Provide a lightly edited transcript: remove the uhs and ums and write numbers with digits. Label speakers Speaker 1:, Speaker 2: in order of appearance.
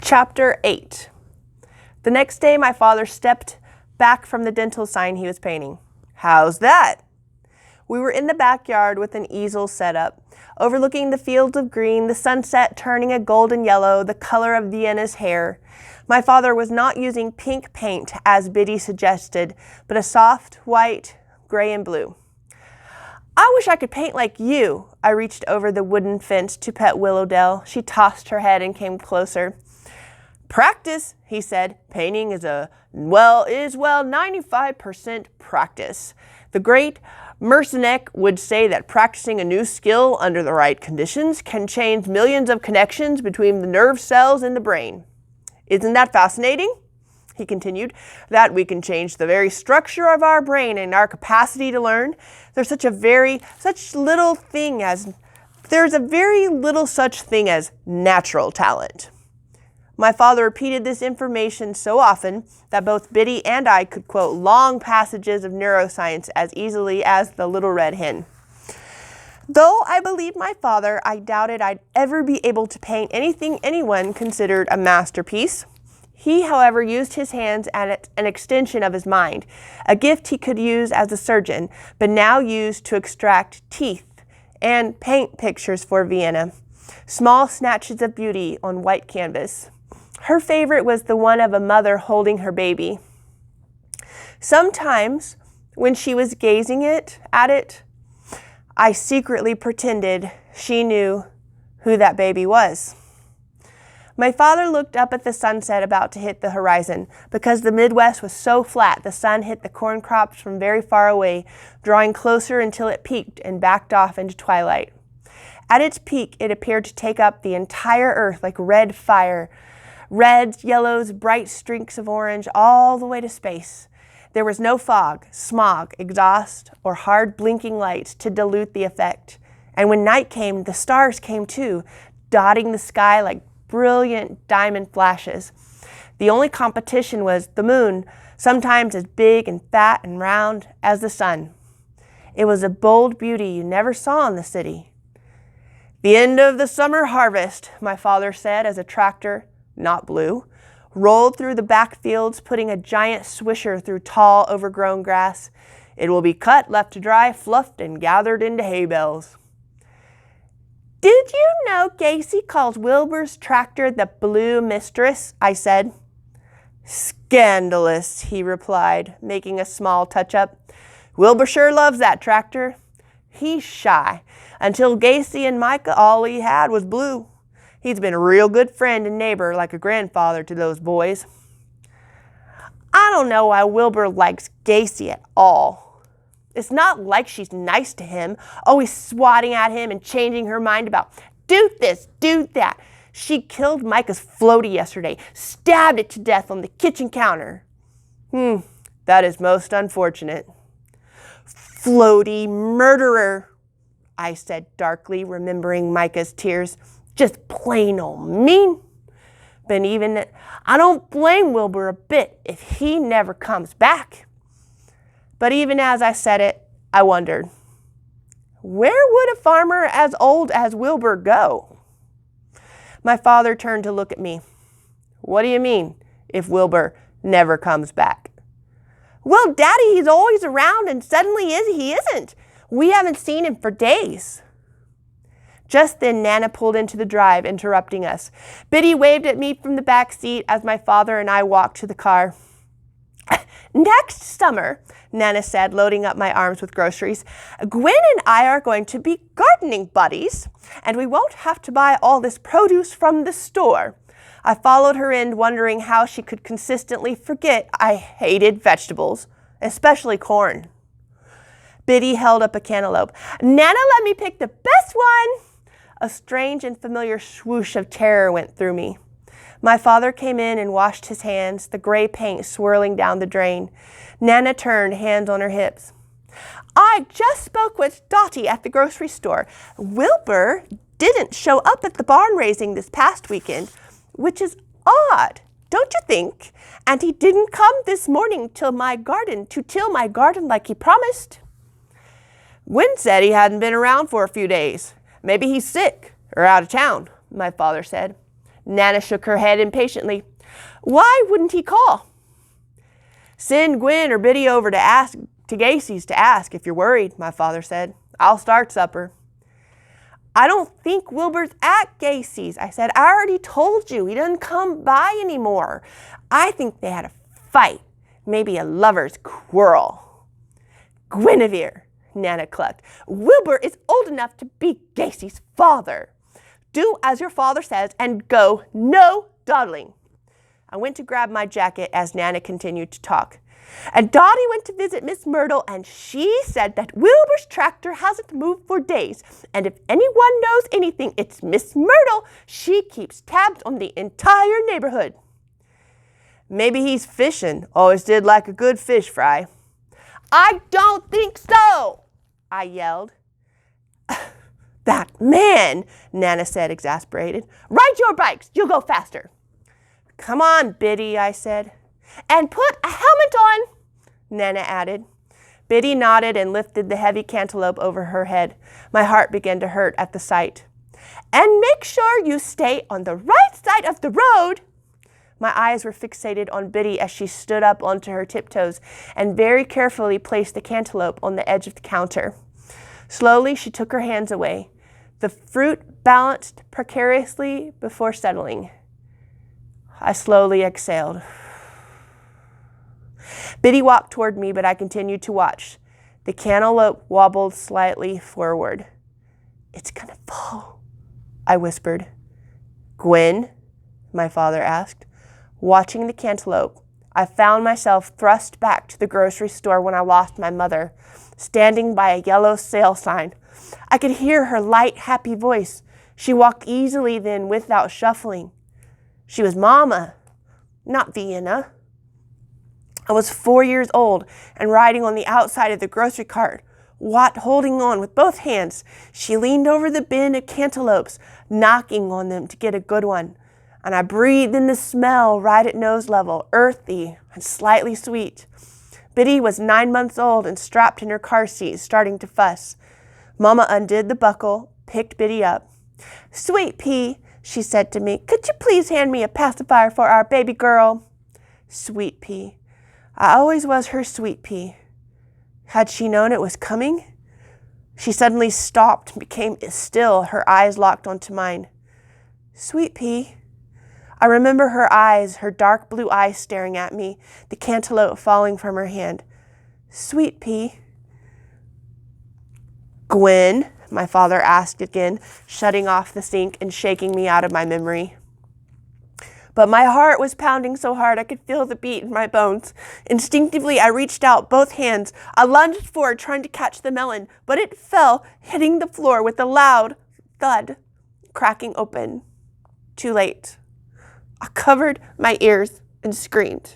Speaker 1: Chapter 8. The next day, my father stepped back from the dental sign he was painting. "How's that?" We were in the backyard with an easel set up, overlooking the fields of green, the sunset turning a golden yellow, the color of Vienna's hair. My father was not using pink paint, as Biddy suggested, but a soft, white, gray, and blue. "I wish I could paint like you." I reached over the wooden fence to pet Willowdell. She tossed her head and came closer. "Practice," he said. "Painting is 95% practice. The great Mersenek would say that practicing a new skill under the right conditions can change millions of connections between the nerve cells in the brain. Isn't that fascinating?" He continued, "that we can change the very structure of our brain and our capacity to learn. There's a very little such thing as natural talent." My father repeated this information so often that both Biddy and I could quote long passages of neuroscience as easily as the little red hen. Though I believed my father, I doubted I'd ever be able to paint anything anyone considered a masterpiece. He, however, used his hands as an extension of his mind, a gift he could use as a surgeon, but now used to extract teeth and paint pictures for Vienna, small snatches of beauty on white canvas. Her favorite was the one of a mother holding her baby. Sometimes, when she was gazing at it, I secretly pretended she knew who that baby was. My father looked up at the sunset about to hit the horizon. Because the Midwest was so flat, the sun hit the corn crops from very far away, drawing closer until it peaked and backed off into twilight. At its peak, it appeared to take up the entire earth like red fire. Reds, yellows, bright streaks of orange, all the way to space. There was no fog, smog, exhaust, or hard blinking lights to dilute the effect. And when night came, the stars came too, dotting the sky like brilliant diamond flashes. The only competition was the moon, sometimes as big and fat and round as the sun. It was a bold beauty you never saw in the city. "The end of the summer harvest," my father said as a tractor, not blue, rolled through the back fields, putting a giant swisher through tall, overgrown grass. "It will be cut, left to dry, fluffed, and gathered into hay bales." "Did you know Gacy calls Wilbur's tractor the Blue Mistress?" I said. "Scandalous," he replied, making a small touch-up. "Wilbur sure loves that tractor. He's shy. Until Gacy and Micah, all he had was Blue. He's been a real good friend and neighbor, like a grandfather to those boys." I don't know why Wilbur likes Gacy at all. It's not like she's nice to him, always swatting at him and changing her mind about do this, do that. She killed Micah's floaty yesterday, stabbed it to death on the kitchen counter. That is most unfortunate. "Floaty murderer," I said darkly, remembering Micah's tears. "Just plain old mean. But even I don't blame Wilbur a bit if he never comes back." But even as I said it, I wondered, where would a farmer as old as Wilbur go? My father turned to look at me. "What do you mean, if Wilbur never comes back?" "Well, Daddy, he's always around and suddenly he isn't. We haven't seen him for days." Just then, Nana pulled into the drive, interrupting us. Biddy waved at me from the back seat as my father and I walked to the car. "Next summer," Nana said, loading up my arms with groceries, "Gwen and I are going to be gardening buddies, and we won't have to buy all this produce from the store." I followed her in, wondering how she could consistently forget I hated vegetables, especially corn. Biddy held up a cantaloupe. "Nana, let me pick the best one." A strange and familiar swoosh of terror went through me. My father came in and washed his hands, the gray paint swirling down the drain. Nana turned, hands on her hips. "I just spoke with Dottie at the grocery store. Wilbur didn't show up at the barn raising this past weekend, which is odd, don't you think? And he didn't come this morning to till my garden like he promised." "Gwen said he hadn't been around for a few days. Maybe he's sick or out of town," my father said. Nana shook her head impatiently. Why wouldn't he call? Send Gwen or Biddy over to Gacy's to ask if you're worried, my father said. I'll start supper. I don't think Wilbur's at Gacy's, I said. I already told you. He doesn't come by anymore. I think they had a fight. Maybe a lover's quarrel. Guinevere, Nana clucked. Wilbur is old enough to be Gacy's father. Do as your father says and go. No dawdling. I went to grab my jacket as Nana continued to talk. And Dottie went to visit Miss Myrtle, and she said that Wilbur's tractor hasn't moved for days. And if anyone knows anything, it's Miss Myrtle. She keeps tabs on the entire neighborhood. Maybe he's fishing. Always did like a good fish fry. I don't think so, I yelled. That man, Nana said, exasperated. Ride your bikes. You'll go faster. Come on, Biddy, I said. And put a helmet on, Nana added. Biddy nodded and lifted the heavy cantaloupe over her head. My heart began to hurt at the sight. And make sure you stay on the right side of the road. My eyes were fixated on Biddy as she stood up onto her tiptoes and very carefully placed the cantaloupe on the edge of the counter. Slowly, she took her hands away. The fruit balanced precariously before settling. I slowly exhaled. Biddy walked toward me, but I continued to watch. The cantaloupe wobbled slightly forward. It's gonna fall, I whispered. Gwen? My father asked. Watching the cantaloupe, I found myself thrust back to the grocery store when I lost my mother, standing by a yellow sale sign. I could hear her light, happy voice. She walked easily then without shuffling. She was Mama, not Vienna. I was 4 years old and riding on the outside of the grocery cart, Watt holding on with both hands. She leaned over the bin of cantaloupes, knocking on them to get a good one. And I breathed in the smell right at nose level, earthy and slightly sweet. Biddy was 9 months old and strapped in her car seat, starting to fuss. Mama undid the buckle, picked Biddy up. Sweet Pea, she said to me, could you please hand me a pacifier for our baby girl? Sweet Pea. I always was her Sweet Pea. Had she known it was coming? She suddenly stopped and became still, her eyes locked onto mine. Sweet Pea. I remember her eyes, her dark blue eyes staring at me, the cantaloupe falling from her hand. Sweet Pea. Gwen, my father asked again, shutting off the sink and shaking me out of my memory. But my heart was pounding so hard I could feel the beat in my bones. Instinctively, I reached out both hands. I lunged forward, trying to catch the melon, but it fell, hitting the floor with a loud thud, cracking open. Too late. I covered my ears and screamed.